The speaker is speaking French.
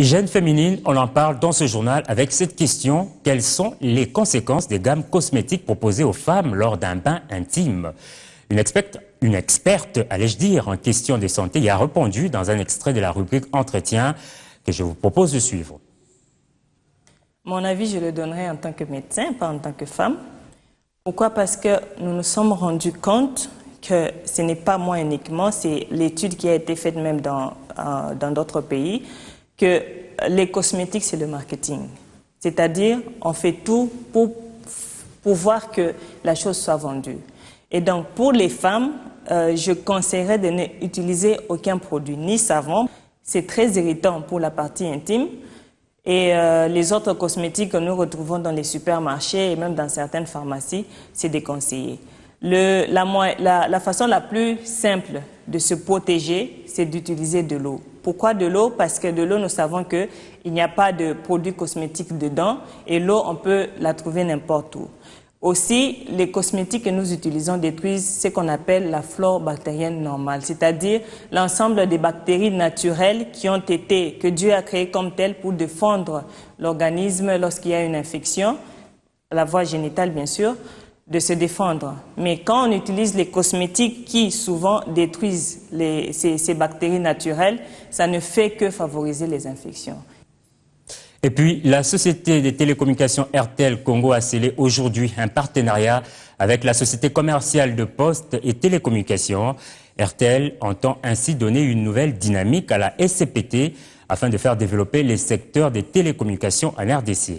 Hygiène féminine, on en parle dans ce journal avec cette question. Quelles sont les conséquences des gammes cosmétiques proposées aux femmes lors d'un bain intime? Une experte, allais-je dire, en question de santé y a répondu dans un extrait de la rubrique Entretien que je vous propose de suivre. Mon avis, je le donnerai en tant que médecin, pas en tant que femme. Pourquoi? Parce que nous nous sommes rendus compte que ce n'est pas moi uniquement, c'est l'étude qui a été faite même dans d'autres pays, que les cosmétiques, c'est le marketing. C'est-à-dire, on fait tout pour voir que la chose soit vendue. Et donc, pour les femmes, je conseillerais de n'utiliser aucun produit, ni savon. C'est très irritant pour la partie intime. Et les autres cosmétiques que nous retrouvons dans les supermarchés et même dans certaines pharmacies, c'est déconseillé. La façon la plus simple de se protéger, c'est d'utiliser de l'eau. Pourquoi de l'eau? Parce que de l'eau, nous savons qu'il n'y a pas de produits cosmétiques dedans et l'eau, on peut la trouver n'importe où. Aussi, les cosmétiques que nous utilisons détruisent ce qu'on appelle la flore bactérienne normale, c'est-à-dire l'ensemble des bactéries naturelles que Dieu a créées comme telles pour défendre l'organisme lorsqu'il y a une infection, la voie génitale bien sûr, de se défendre. Mais quand on utilise les cosmétiques qui souvent détruisent ces bactéries naturelles, ça ne fait que favoriser les infections. Et puis, la société des télécommunications RTL Congo a scellé aujourd'hui un partenariat avec la société commerciale de postes et télécommunications. RTL entend ainsi donner une nouvelle dynamique à la SCPT afin de faire développer les secteurs des télécommunications en RDC.